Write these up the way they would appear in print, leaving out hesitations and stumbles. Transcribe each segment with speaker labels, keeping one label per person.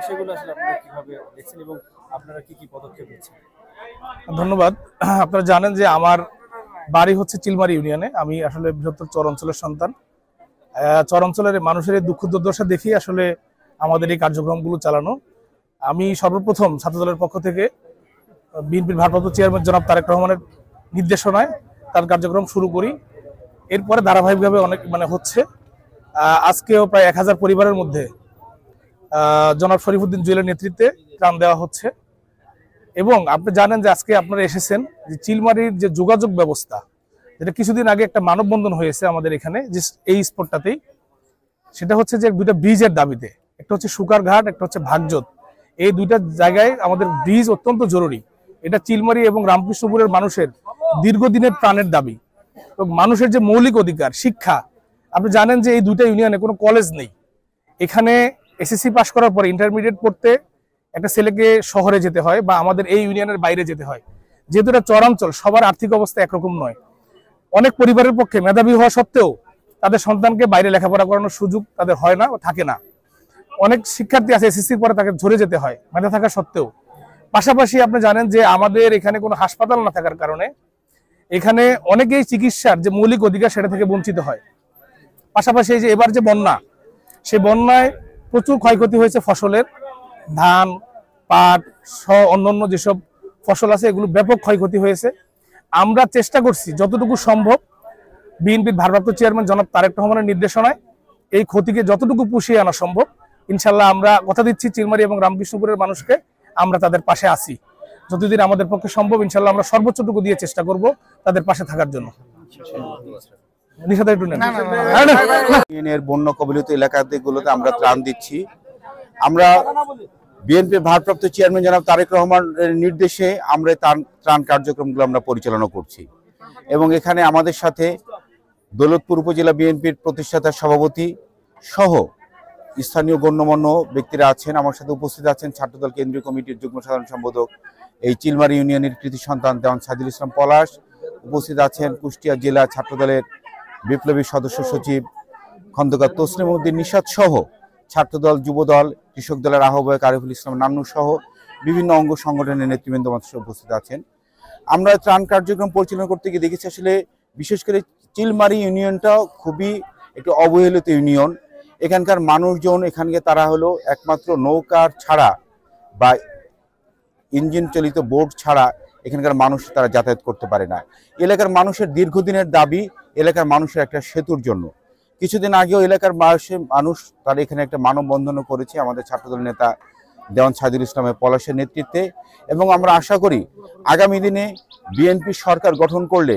Speaker 1: বিষয়গুলো আসলে আপনারা কিভাবে দেখছেন এবং আপনারা কি কি পদক্ষেপ নিচ্ছেন?
Speaker 2: ধন্যবাদ। আপনারা জানেন যে আমার বাড়ি হচ্ছে চিলমারি ইউনিয়নে। আমি আসলে বৃহত্তর চর অঞ্চলের সন্তান। চর অঞ্চলের মানুষের এই দুঃখ দুর্দশা দেখি আসলে আমাদের এই কার্যক্রমগুলো চালানো। আমি সর্বপ্রথম ছাত্রদলের পক্ষ থেকে বিএনপির ভারপ্রাপ্ত চেয়ারম্যান জনাব তারেক রহমানের নির্দেশনায় তার কার্যক্রম শুরু করি। এরপরে ধারাবাহিকভাবে অনেক হচ্ছে। আজকেও প্রায় 1000 পরিবারের মধ্যে জনাব শরীফউদ্দিন জুয়েলের নেতৃত্বে ত্রাণ দেওয়া হচ্ছে। এবং আপনি জানেন যে আজকে আপনারা এসেছেন যে চিলমারির যে যোগাযোগ ব্যবস্থা, যেটা কিছুদিন আগে একটা মানববন্ধন হয়েছে আমাদের এখানে যে এই স্পটটাতেই, সেটা হচ্ছে যে দুইটা ব্রিজের দাবিতে, একটা হচ্ছে সুকারঘাট, একটা হচ্ছে ভাগজত। এই দুইটা জায়গায় আমাদের ব্রিজ অত্যন্ত জরুরি। এটা চিলমারি এবং রামকৃষ্ণপুরের মানুষের দীর্ঘদিনের প্রাণের দাবি এবং মানুষের যে মৌলিক অধিকার শিক্ষা। আপনি জানেন যে এই দুইটা ইউনিয়নে কোনো কলেজ নেই। এখানে এসএসসি পাস করার পরে ইন্টারমিডিয়েট পড়তে একটা ছেলেকে শহরে যেতে হয় বা আমাদের এই ইউনিয়নের বাইরে যেতে হয়। যেহেতু এটা চরাঞ্চল, সবার আর্থিক অবস্থা একরকম নয়। অনেক পরিবারের পক্ষে মেধাবী হওয়া সত্ত্বেও তাদের সন্তানকে বাইরে লেখাপড়া করানোর সুযোগ তাদের হয় না, থাকে না। অনেক শিক্ষার্থী আছে এসএসসির পরে তাকে ঝরে যেতে হয় মেধা থাকা সত্ত্বেও। পাশাপাশি আপনি জানেন যে আমাদের এখানে কোনো হাসপাতাল না থাকার কারণে এখানে অনেকেই চিকিৎসার যে মৌলিক অধিকার সেটা থেকে বঞ্চিত হয়। পাশাপাশি এই যে এবার যে বন্যা, সেই বন্যায় প্রচুর ক্ষয়ক্ষতি হয়েছে ফসলের, ধান, পাট সহ অন্যান্য যেসব ফসল আছে এগুলো ব্যাপক ক্ষয়ক্ষতি হয়েছে। আমরা চেষ্টা করছি যতটুকু সম্ভব বিএনপির ভারপ্রাপ্ত চেয়ারম্যান জনাব তারেক রহমানের নির্দেশনায় এই ক্ষতিকে যতটুকু পুষিয়ে আনা সম্ভব ইনশাল্লাহ আমরা কথা দিচ্ছি চিলমারি এবং রামকৃষ্ণপুরের মানুষকে আমরা তাদের পাশে আছি। যতদিন আমাদের পক্ষে সম্ভব ইনশাল্লাহ আমরা সর্বোচ্চটুকু দিয়ে চেষ্টা করব তাদের পাশে থাকার জন্য।
Speaker 3: ইউনিয়নের বন্যা কবলিত এলাকাগুলোতে আমরা ত্রাণ দিচ্ছি। আমরা বিএনপির ভারপ্রাপ্ত চেয়ারম্যান জনাব তারেক রহমানের নির্দেশে আমরা ত্রাণ কার্যক্রমগুলো আমরা পরিচালনা করছি এবং এখানে আমাদের সাথে দৌলতপুর উপজেলা বিএনপির প্রতিষ্ঠাতা সভাপতি সহ স্থানীয় গণ্যমান্য ব্যক্তিরা আছেন। আমার সাথে উপস্থিত আছেন ছাত্রদল কেন্দ্রীয় কমিটির যুগ্ম সাধারণ সম্পাদক এই চিলমারি ইউনিয়নের কৃতি সন্তান দেওয়ান সাইদুল ইসলাম পলাশ, উপস্থিত আছেন কুষ্টিয়া জেলা ছাত্রদলের বিপ্লবী সদস্য সচিব খন্দকার তসলিম উদ্দিন নিশাত সহ ছাত্রদল, যুবদল, কৃষক দলের আহ্বায়ক আরিফুল ইসলাম নান্নু সহ বিভিন্ন অঙ্গ সংগঠনের নেতৃবৃন্দ মানুষ উপস্থিত আছেন। আমরা ত্রাণ কার্যক্রম পরিচালনা করতে গিয়ে দেখেছি আসলে বিশেষ করে চিলমারি ইউনিয়নটা খুবই একটু অবহেলিত ইউনিয়ন। এখানকার মানুষজন এখানকে তারা হলো একমাত্র নৌকার ছাড়া বা ইঞ্জিন চালিত বোট ছাড়া এখানকার মানুষ তারা যাতায়াত করতে পারে না। এলাকার মানুষের দীর্ঘদিনের দাবি এলাকার মানুষের একটা সেতুর জন্য। কিছুদিন আগেও এলাকার মানুষ তারা এখানে একটা মানববন্ধনও করেছে আমাদের ছাত্রদল নেতা দেওয়ান সাইদুল ইসলামের পলাশের নেতৃত্বে। এবং আমরা আশা করি আগামী দিনে বিএনপি সরকার গঠন করলে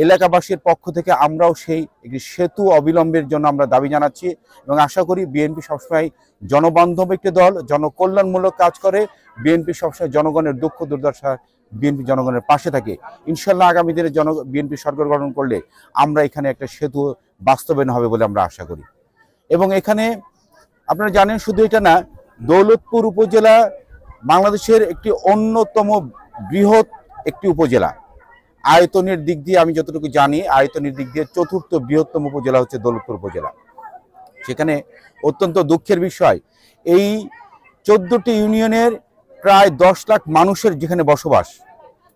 Speaker 3: এলাকাবাসীর পক্ষ থেকে আমরাও সেই একটি সেতু অবিলম্বের জন্য আমরা দাবি জানাচ্ছি এবং আশা করি বিএনপি সবসময় জনবান্ধব একটি দল, জনকল্যাণমূলক কাজ করে। বিএনপি সবসময় জনগণের দুঃখ দুর্দশা বিএনপি জনগণের পাশে থাকে। ইনশাল্লাহ আগামী দিনে বিএনপি সরকার গঠন করলে আমরা এখানে একটা সেতু বাস্তবায়ন হবে বলে আমরা আশা করি। এবং এখানে আপনারা জানেন শুধু এটা না, দৌলতপুর উপজেলা বাংলাদেশের একটি অন্যতম বৃহৎ একটি উপজেলা। আয়তনের দিক দিয়ে আমি যতটুকু জানি আয়তনের দিক দিয়ে চতুর্থ বৃহত্তম উপজেলা হচ্ছে দৌলতপুর উপজেলা। সেখানে অত্যন্ত দুঃখের বিষয় এই 14টি ইউনিয়নের প্রায় 10 লাখ মানুষের যেখানে বসবাস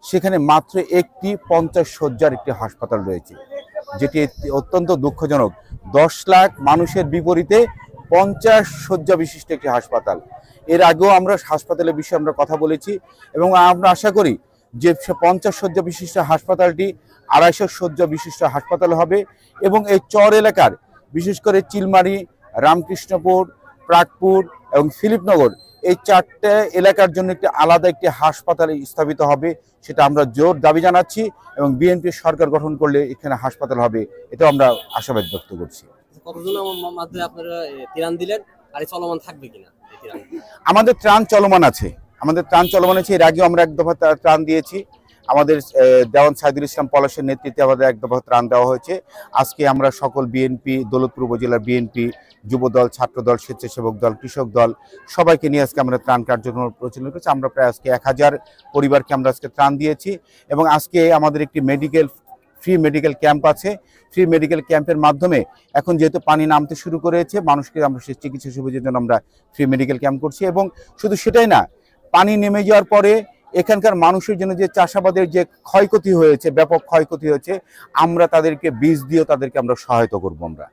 Speaker 3: সেখানে মাত্র একটি 50 শয্যার একটি হাসপাতাল রয়েছে, যেটি অত্যন্ত দুঃখজনক। 10 লাখ মানুষের বিপরীতে 50 শয্যা বিশিষ্ট একটি হাসপাতাল। এর আগেও আমরা হাসপাতালের বিষয়ে আমরা কথা বলেছি এবং আমরা আশা করি যে 50 শয্যা বিশিষ্ট হাসপাতালটি 250 শয্যা বিশিষ্ট হাসপাতাল হবে এবং এই চর এলাকার বিশেষ করে চিলমারি, রামকৃষ্ণপুর, প্রাকপুর এবং ফিলিপনগর এই 4টে এলাকার জন্য একটি আলাদা একটি হাসপাতাল স্থাপিত হবে। সেটা আমরা জোর দাবি জানাচ্ছি এবং বিএনপি সরকার গঠন করলে এখানে হাসপাতাল হবে, এটা আমরা আশাবাদ ব্যক্ত করছি। আমাদের ত্রাণ চলমান আছে, এর আগেও আমরা এক দফা ত্রাণ দিয়েছি। আমাদের দেওয়ান সাইদুল ইসলাম পলাশের নেতৃত্বে আমাদের এক দফা ত্রাণ দেওয়া হয়েছে। আজকে আমরা সকল বিএনপি, দৌলতপুর উপজেলার বিএনপি, যুবদল, ছাত্রদল, স্বেচ্ছাসেবক দল, কৃষক দল সবাইকে নিয়ে আজকে আমরা ত্রাণ কার্যক্রম পরিচালনা করেছি। আমরা প্রায় আজকে 1000 পরিবারকে আমরা আজকে ত্রাণ দিয়েছি এবং আজকে আমাদের একটি মেডিকেল ফ্রি মেডিকেল ক্যাম্প আছে। ফ্রি মেডিকেল ক্যাম্পের মাধ্যমে এখন যেহেতু পানি নামতে শুরু করেছে, মানুষকে আমরা সেই চিকিৎসা সুবিধার জন্য আমরা ফ্রি মেডিকেল ক্যাম্প করছি। এবং শুধু সেটাই না, পানি নেমে যাওয়ার পরে এখানকার মানুষের জন্য যে চাষাবাদের যে ক্ষয়ক্ষতি হয়েছে, ব্যাপক ক্ষয়ক্ষতি হয়েছে, আমরা তাদেরকে বীজ দিয়েও তাদেরকে আমরা সহায়তা করবো আমরা।